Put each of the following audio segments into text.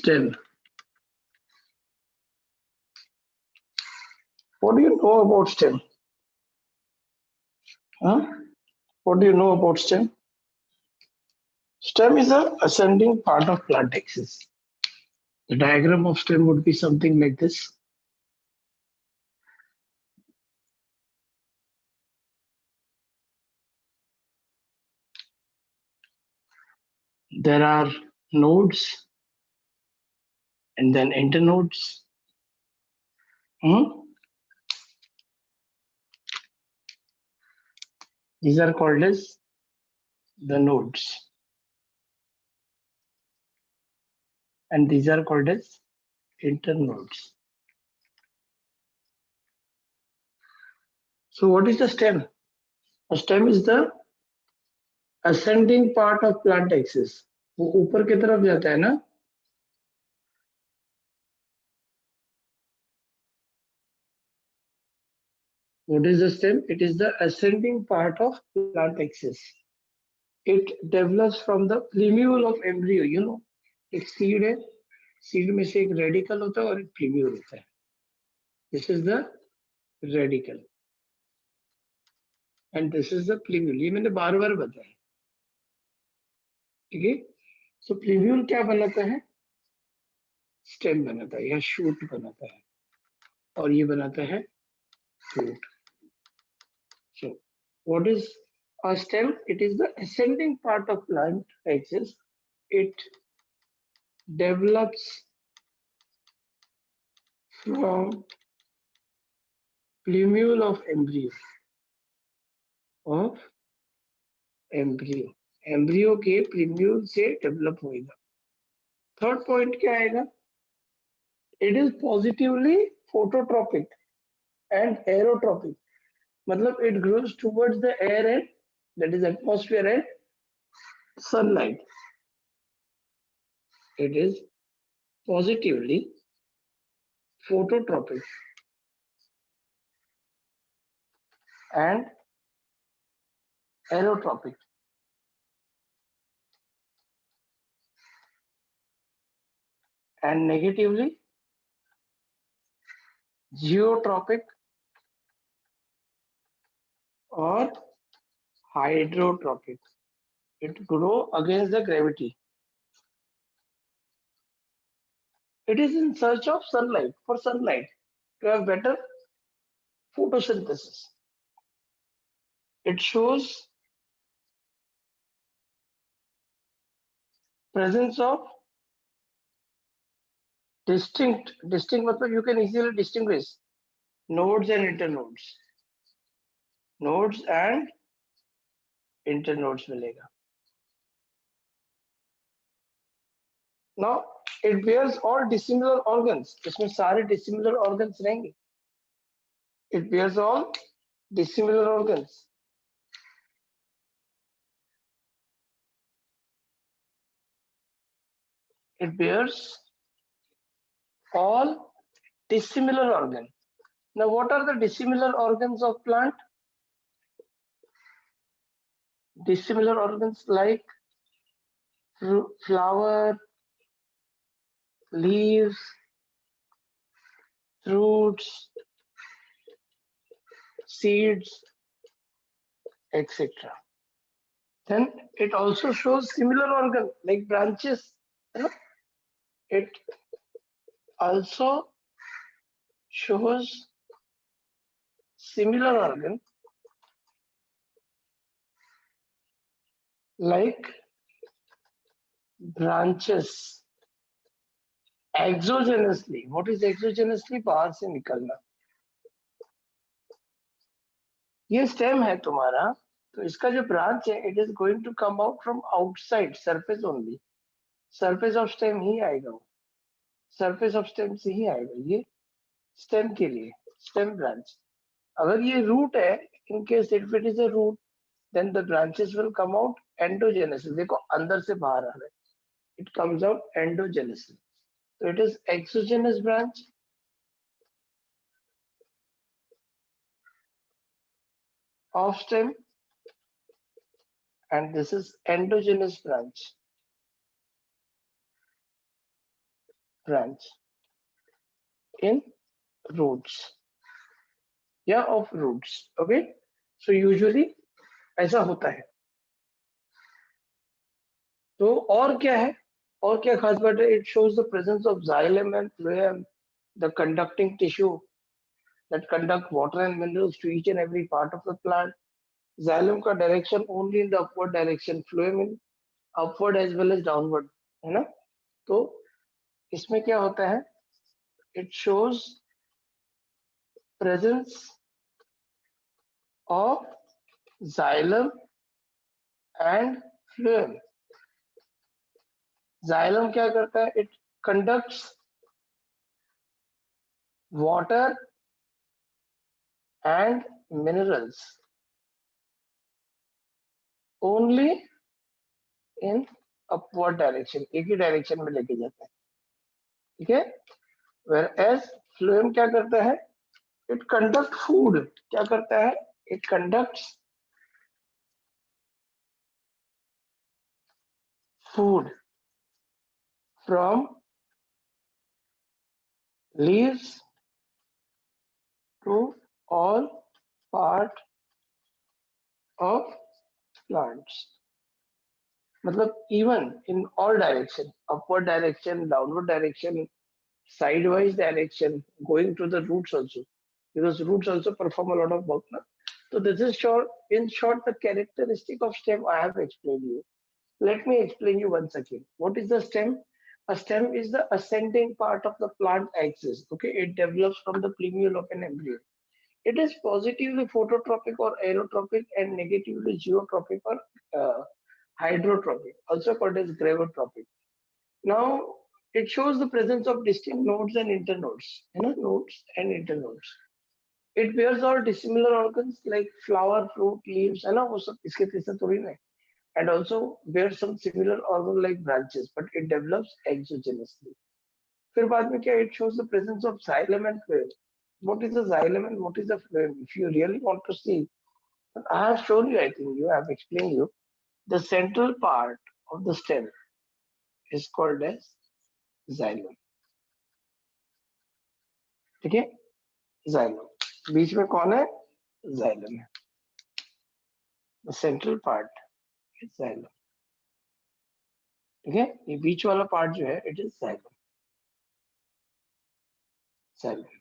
Stem. What do you know about stem? Huh? What do you know about stem? Stem is a ascending part of plant axis. The diagram of stem would be something like this. There are nodes and then internodes. These are called as the nodes. And these are called as internodes. So what is the stem? A stem is the ascending part of plant axis. वो ऊपर की तरफ जाता है ना. What is the stem? It is the ascending part of plant axis. It develops from the plumule of embryo. You know, एक seed है, seed में से एक radical होता है और एक plumule होता है. This is the radical and this is the plumule. ये मैंने बार-बार बताया. ठीक है? So plumule क्या बनाता है? Stem बनाता है या shoot बनाता है और ये बनाता है fruit. So what is a stem? It is the ascending part of plant axis. It develops from plumule of embryo. Embryo के प्रीम्यूल से डेवलप होएगा. थर्ड पॉइंट क्या आएगा? It is positively phototropic and aerotropic. मतलब it grows towards the air and that is atmosphere and sunlight. It is positively phototropic and aerotropic. And negatively geotropic or hydrotropic. It grows against the gravity. It is in search of sunlight, for sunlight, to have better photosynthesis. It shows presence of distinct मतलब you can easily distinguish nodes and internodes. Nodes and internodes मिलेगा. Now it bears all dissimilar organs. इसमें सारे dissimilar organs रहेंगे. It bears all dissimilar organs. It bears all dissimilar organs. Now, what are the dissimilar organs of plant? Dissimilar organs like flower, leaves, fruits, seeds, etc. Then it also shows similar organ like branches. You know? It also shows similar organ like branches exogenously. What is exogenously? बाहर से निकलना. ये stem है तुम्हारा, तो इसका जो branch है it is going to come out from outside surface only. Surface of stem ही आएगा, वो सरफेस ऑफ स्टेम से ही आएगा. ये स्टेम के लिए स्टेम ब्रांच. अगर ये रूट है, in case if it is a root, then the branches will come out endogenesis. देखो अंदर से बाहर आ रहा है, इट कम्स आउट एंडोजेनेसिस. तो it is exogenous branch of stem and this is endogenous branch. branch in roots या of roots. Okay, so usually ऐसा होता है. तो और क्या है, और क्या खास बात है? It shows the presence of xylem and phloem, the conducting tissue that conduct water and minerals to each and every part of the plant. Xylem का direction only in the upward direction, phloem in upward as well as downward, है ना? तो इसमें क्या होता है? It shows presence of xylem and phloem. Xylem क्या करता है? It conducts water and minerals only in upward direction, एक ही डायरेक्शन में लेके जाता है. ठीक है? Whereas phloem क्या करता है? It conducts food. क्या करता है? It conducts food from leaves to all part of plants. मतलब even in all direction, upward direction, downward direction, sidewise direction, going to the roots also, because roots also perform a lot of work. Na? So this is short, in short, the characteristic of stem I have explained you. Let me explain you once again. What is the stem? A stem is the ascending part of the plant axis. Okay, it develops from the plumule of an embryo. It is positively phototropic or aerotropic and negatively geotropic or hydrotropic, also called as gravitropic. Now, it shows the presence of distinct nodes and internodes, nodes and internodes. It bears all dissimilar organs like flower, fruit, leaves, वो सब इसके पीछे थोड़ी ना है. And also bears some similar organ like branches, but it develops exogenously. फिर बाद में क्या? It shows the presence of xylem and phloem. What is the xylem and what is the phloem? If you really want to see, I have shown you, I think I have explained you. The central part of the stem is called as xylem. ठीक है? Xylem. बीच में कौन है? Xylem है. The central part is xylem. ठीक है? ये बीच वाला part जो है, it is xylem. Xylem.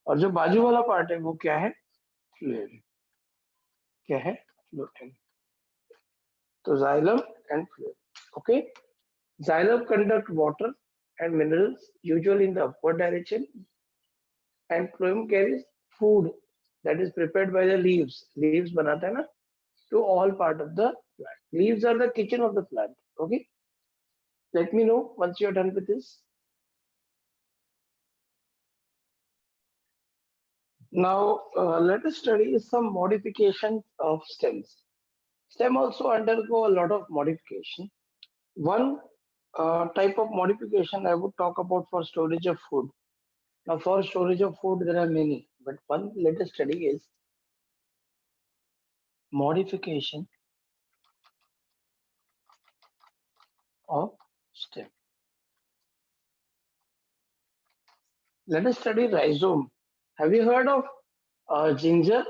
और जो बाजू वाला part है, वो क्या है? Phloem. क्या है? Phloem. तो xylem and phloem. Okay? Xylem conduct water and minerals usually in the upward direction, and phloem carries food that is prepared by the leaves. Leaves बनाता है ना? To all part of the plant. Leaves are the kitchen of the plant. Okay? Let me know once you are done with this. Now, let us study some modifications of stems. Stem also undergo a lot of modification. One type of modification I would talk about for storage of food. Now, for storage of food, there are many, but one let us study is modification of stem. Let us study rhizome. Have you heard of ginger?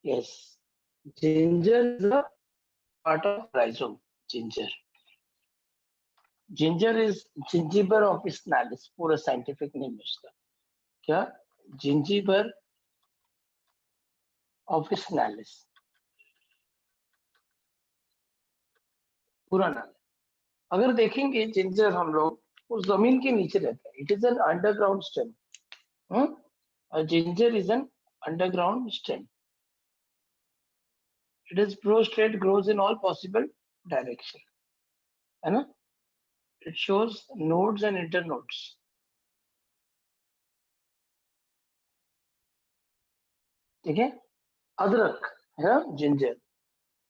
Yes, ginger is a part of rhizome. Ginger. Ginger is Gingiber officinalis. पूरा scientific name है उसका. क्या? Gingiber officinalis. पूरा नाम. अगर देखेंगे ginger हम लोग, वो जमीन के नीचे रहता है. It is an underground stem. A ginger is an underground stem. It is prostrate, grows in all possible direction. है ना? It shows nodes and internodes. ठीक है? अदरक है ना? जिंजर.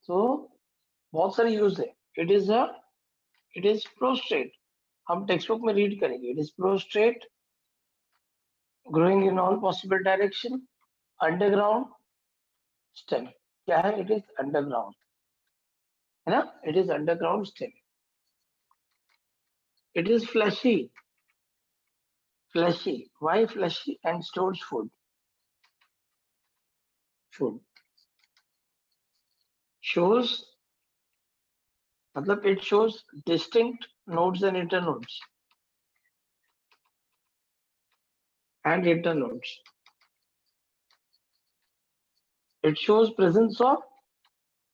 तो बहुत सारे यूज है. It is prostrate. हम टेक्स्ट बुक में रीड करेंगे. It is prostrate, growing in all possible direction, underground stem. क्या है? It is underground. है ना? It is underground stem. It is fleshy. Fleshy. Why fleshy? And stores food. Food. Shows, मतलब it shows distinct nodes and internodes. And internodes. It shows presence of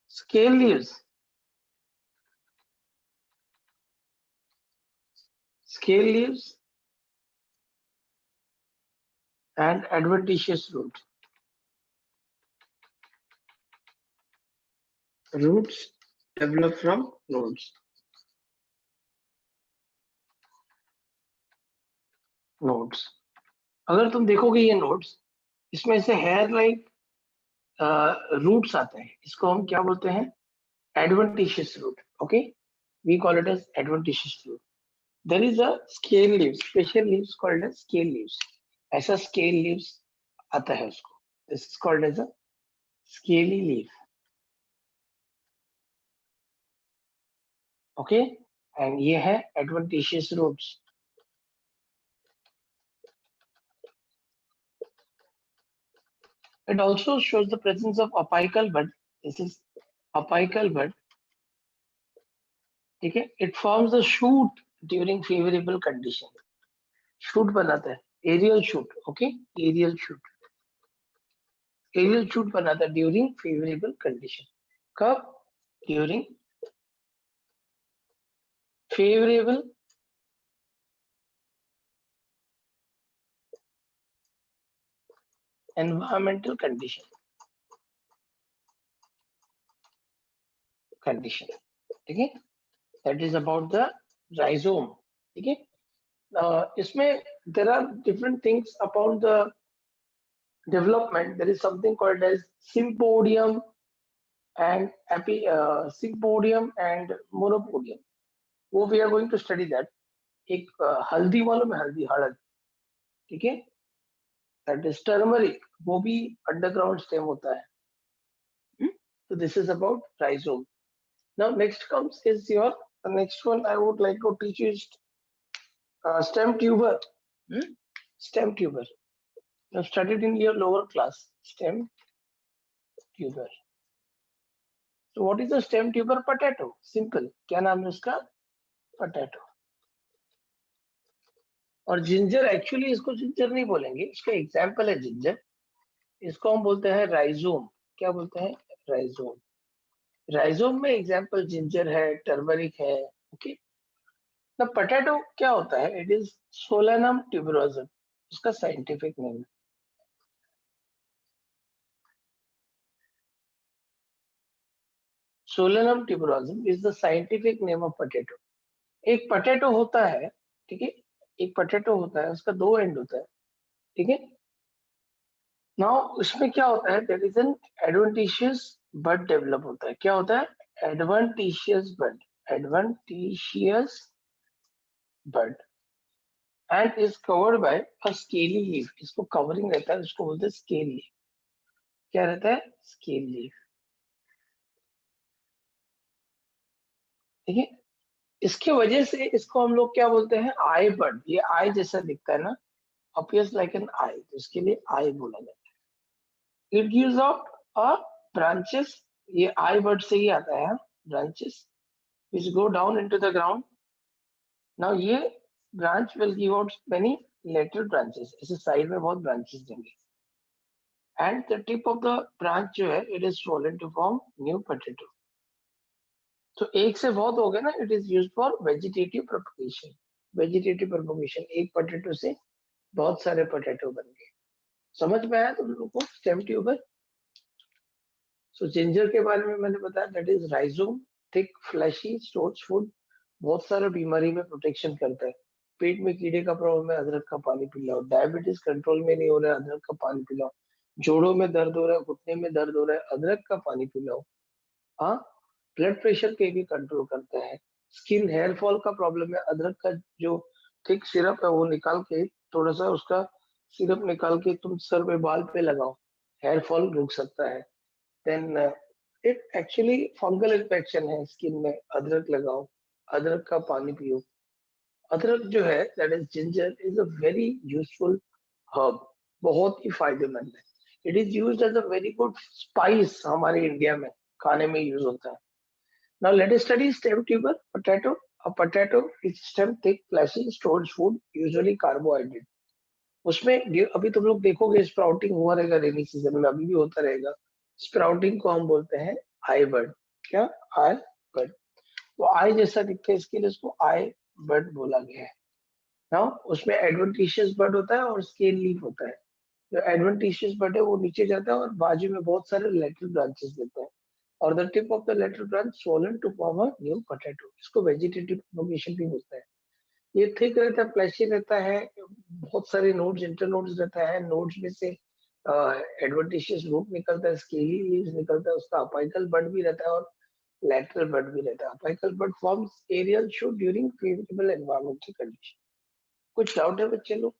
scale leaves. Scale leaves and adventitious roots. Roots develop from nodes. Nodes. अगर तुम देखोगे ये nodes, इसमें से hair like roots आते हैं. इसको हम क्या बोलते हैं? Adventitious root. Okay, we call it as adventitious root. There is a scale leaves, special leaves called as scale leaves. ऐसा scale leaves आता है उसको. This is called as a scaly leaf. Okay, and ये है adventitious roots. It also shows the presence of apical bud. This is apical bud. ठीक है? It forms a shoot during favorable condition. Shoot बनाता है. Aerial shoot. Okay, aerial shoot. Aerial shoot बनाता है during favorable condition. कब? During favorable environmental condition. ठीक है? That is about the rhizome. ठीक है? इसमें there are different things about the development. There is something called as sympodium and sympodium and monopodium. वो we are going to study that. एक हल्दी मालूम है? हल्दी, हळद, ठीक है? That is turmeric. वो भी underground stem होता है. So this is about rhizome. Now next comes is the next one I would like to teach you is stem tuber. Stem tuber. You have studied in your lower class. Stem tuber. So what is a stem tuber? Potato. Simple. क्या नाम है उसका? Potato. और ginger, actually इसको ginger नहीं बोलेंगे, इसका example है जिंजर. इसको हम बोलते हैं राइजोम. क्या बोलते हैं? राइजोम. राइजोम में एग्जाम्पल जिंजर है, टर्मरिक है. ओके. ना पोटैटो क्या होता है? It is Solanum tuberosum. इसका साइंटिफिक नेम है. Solanum tuberosum is the scientific name of potato. एक पोटैटो होता है, ठीक है? एक पोटैटो होता है, उसका दो एंड होता है, ठीक है? नाउ उसमें क्या होता है? There is an adventitious bud develop होता है. क्या होता है? Adventitious bud. Adventitious bud and is covered by a scaly leaf. इसको कवरिंग रहता है, उसको बोलते हैं स्केल लीफ. क्या रहता है? Scale leaf. ठीक है? इसके वजह से इसको हम लोग क्या बोलते हैं? आई बड. ये आई जैसा दिखता है ना, appears like an eye. इसके लिए आई बोला जाता है. It gives out a branches. ये आई बड से ही आता है. branches which go down into the ground. Now ये branch will give out many lateral branches. ऐसे साइड में बहुत branches देंगे. And the tip of the branch जो है, it is swollen to form new potato. तो एक से बहुत हो गया ना. It is used for vegetative propagation. Vegetative propagation. एक potato से बहुत सारे potato बन गए. समझ में आया तुम लोगों को स्टेम ट्यूबर? सो जिंजर के बारे में मैंने बताया. That is rhizome. Thick, fleshy, stores food. बहुत सारे बीमारी में प्रोटेक्शन करता है. पेट में कीड़े का प्रॉब्लम है, अदरक का पानी पिलाओ. डायबिटीज कंट्रोल में नहीं हो रहा है, अदरक का पानी पिलाओ. जोड़ों में दर्द हो रहा है, घुटने में दर्द हो रहा है, अदरक का पानी पिलाओ. हाँ. ब्लड प्रेशर के भी कंट्रोल करता है. स्किन हेयर फॉल का प्रॉब्लम है, अदरक का जो थिक सिरप है वो निकाल के, थोड़ा सा उसका सिरप निकाल के तुम सर पे, बाल पे लगाओ. हेयर फॉल रुक सकता है. Then it actually fungal infection है स्किन में, अदरक लगाओ, अदरक का पानी पियो. अदरक जो है that is ginger is a very useful herb, बहुत ही फायदेमंद है। It is used as a very good spice, हमारे इंडिया में खाने में यूज होता है। Now let us study stem tuber potato. A potato is stem thick fleshy stores food usually carbohydrate। उसमें अभी तुम लोग देखोगे स्प्राउटिंग हुआ रहेगा रेनी सीजन में, अभी भी होता रहेगा। स्प्राउटिंग को हम बोलते हैं आई बर्ड। क्या? आई बर्ड। वो आई जैसा दिखता है, इसके लिए उसको आई बर्ड बोला गया है। ना उसमें एडवेंटिशियस बर्ड होता है और स्केल लीफ होता है। जो एडवेंटिशियस बर्ड है वो नीचे जाता है और बाजू में बहुत सारे लेटरल ब्रांचेस देता है, और the tip of the lateral branch swollen to form a new potato. इसको वेजिटेटिव प्रोपगेशन भी बोलते हैं। ये थिक रहता है, फ्लैशी रहता है, बहुत सारे नोड्स, इंटरनोड्स रहता है। नोड्स में से एडवेंटिशियस रूट निकलता है, स्केली लीव्स निकलता है, उसका अपाइकल बड भी रहता है और लैटरल बड भी रहता है। Apical bud forms aerial shoot during favourable environmental condition. कुछ डाउट है बच्चे लोग?